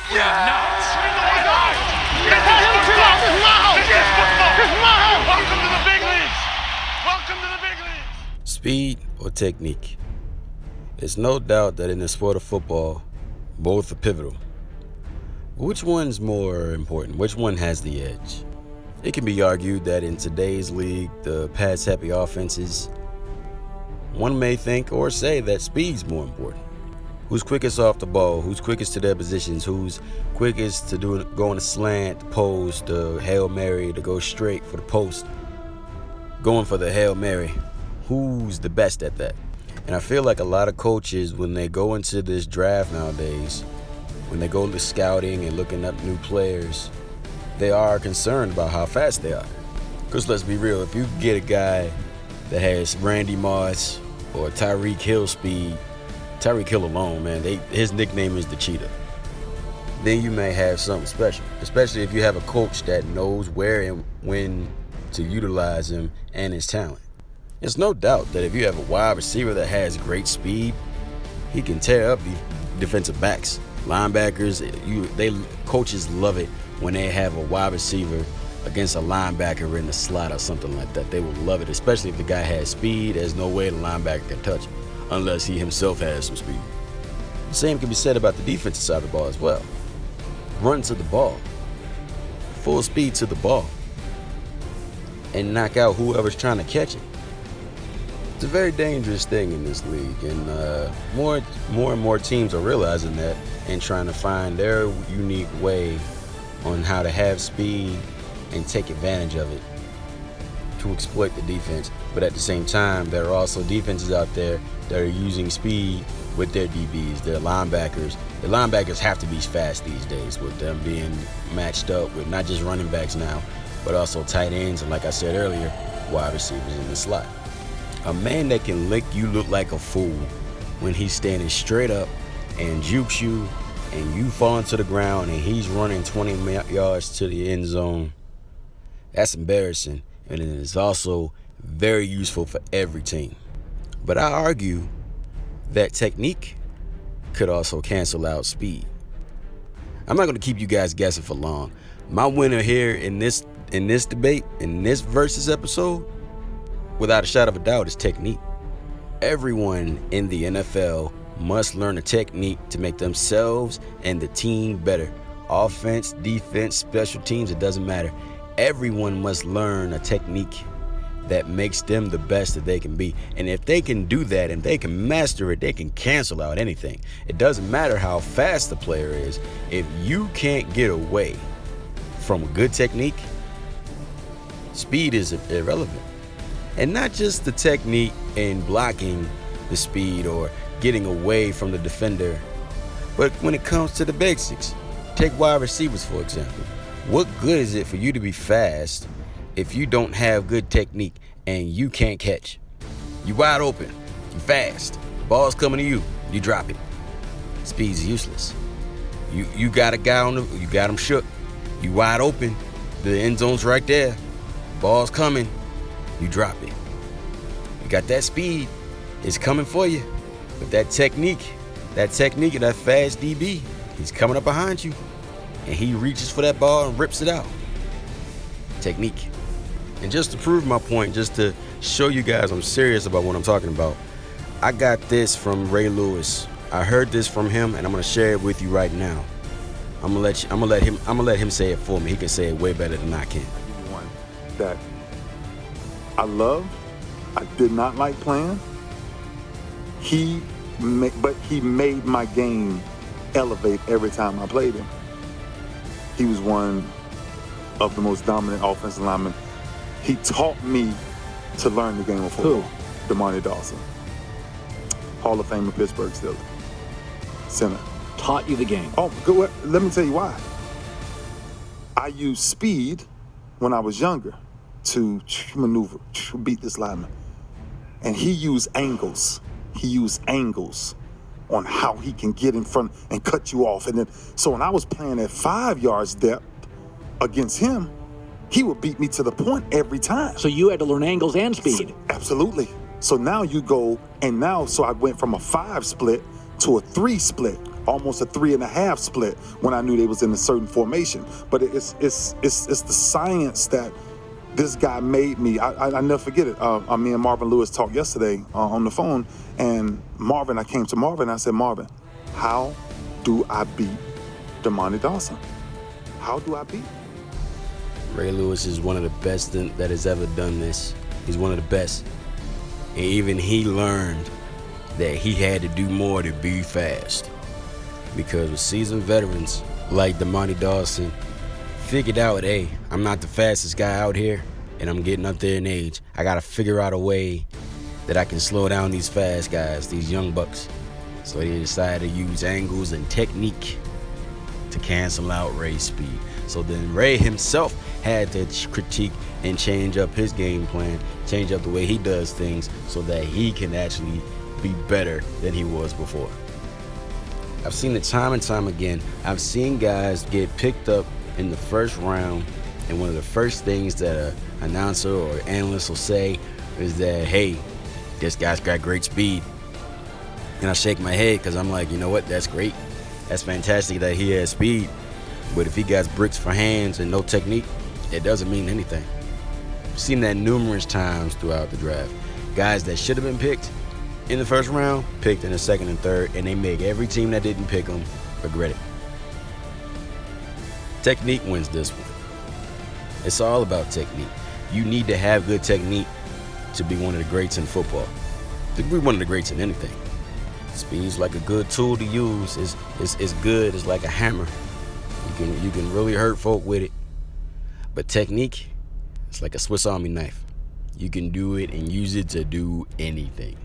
Welcome to the big leagues. Welcome to the big leagues. Speed or technique? It's no doubt that in the sport of football, both are pivotal. Which one's more important? Which one has the edge? It can be argued that in today's league, the pass-happy offenses, one may think or say that speed's more important. Who's quickest off the ball? Who's quickest to their positions? Who's quickest to go on a slant, post, the Hail Mary, to go straight for the post? Going for the Hail Mary. Who's the best at that? And I feel like a lot of coaches, when they go into this draft nowadays, when they go to scouting and looking up new players, they are concerned about how fast they are. Because let's be real, if you get a guy that has Randy Moss or Tyreek Hill speed, Tyreek Hill alone, man, his nickname is the Cheetah, then you may have something special, especially if you have a coach that knows where and when to utilize him and his talent. There's no doubt that if you have a wide receiver that has great speed, he can tear up the defensive backs. Linebackers, coaches love it when they have a wide receiver against a linebacker in the slot or something like that. They will love it, especially if the guy has speed. There's no way the linebacker can touch him unless he himself has some speed. The same can be said about the defensive side of the ball as well. Run to the ball, full speed to the ball, and knock out whoever's trying to catch it. It's a very dangerous thing in this league, and more and more teams are realizing that and trying to find their unique way on how to have speed and take advantage of it to exploit the defense. But at the same time, there are also defenses out there that are using speed with their DBs, their linebackers. The linebackers have to be fast these days with them being matched up with not just running backs now, but also tight ends and, like I said earlier, wide receivers in the slot. A man that can lick you look like a fool when he's standing straight up and jukes you and you fall into the ground and he's running 20 yards to the end zone, that's embarrassing, and it is also very useful for every team. But I argue that technique could also cancel out speed. I'm not going to keep you guys guessing for long. My winner here in this debate, in this versus episode, without a shadow of a doubt, is technique. Everyone in the NFL must learn a technique to make themselves and the team better. Offense, defense, special teams, it doesn't matter. Everyone must learn a technique that makes them the best that they can be. And if they can do that and they can master it, they can cancel out anything. It doesn't matter how fast the player is. If you can't get away from a good technique, speed is irrelevant. And not just the technique in blocking the speed or getting away from the defender, but when it comes to the basics. Take wide receivers, for example. What good is it for you to be fast if you don't have good technique and you can't catch? You wide open, you fast, ball's coming to you, you drop it. Speed's useless. You got a guy you got him shook. You wide open, the end zone's right there, ball's coming, you drop it. You got that speed, it's coming for you. But that technique of that fast DB, he's coming up behind you and he reaches for that ball and rips it out. Technique. And just to prove my point, just to show you guys I'm serious about what I'm talking about, I got this from Ray Lewis. I heard this from him and I'm gonna share it with you right now. I'm gonna let him say it for me. He can say it way better than I can. One that I did not like playing. But he made my game elevate every time I played him. He was one of the most dominant offensive linemen. He taught me to learn the game of football. Who? Demarni Dawson. Hall of Famer, Pittsburgh Steelers. Center. Taught you the game. Oh, good. Let me tell you why. I used speed when I was younger to maneuver, to beat this lineman. And he used angles. On how he can get in front and cut you off. And then, so when I was playing at 5 yards depth against him, he would beat me to the point every time. So you had to learn angles and speed. Absolutely. So now you go, and now, so I went from a 5 split to a 3 split. almost a 3.5 split when I knew they was in a certain formation. But it's the science that this guy made me. I never forget it. Me and Marvin Lewis talked yesterday on the phone, and I came to Marvin and I said, Marvin, how do I beat Dermontti Dawson? How do I beat him? Ray Lewis is one of the best that has ever done this. He's one of the best. And even he learned that he had to do more to be fast. Because with seasoned veterans like Dermontti Dawson figured out, hey, I'm not the fastest guy out here, and I'm getting up there in age. I got to figure out a way that I can slow down these fast guys, these young bucks. So they decided to use angles and technique to cancel out Ray's speed. So then Ray himself had to critique and change up his game plan, change up the way he does things so that he can actually be better than he was before. I've seen it time and time again. I've seen guys get picked up in the first round, and one of the first things that an announcer or analyst will say is that, hey, this guy's got great speed. And I shake my head because I'm like, you know what, that's great. That's fantastic that he has speed. But if he got bricks for hands and no technique, it doesn't mean anything. I've seen that numerous times throughout the draft. Guys that should have been picked in the first round, picked in the second and third, and they make every team that didn't pick them regret it. Technique wins this one. It's all about technique. You need to have good technique to be one of the greats in football. To be one of the greats in anything. Speed's like a good tool to use. It's good. It's like a hammer. You can really hurt folk with it. But technique, it's like a Swiss Army knife. You can do it and use it to do anything.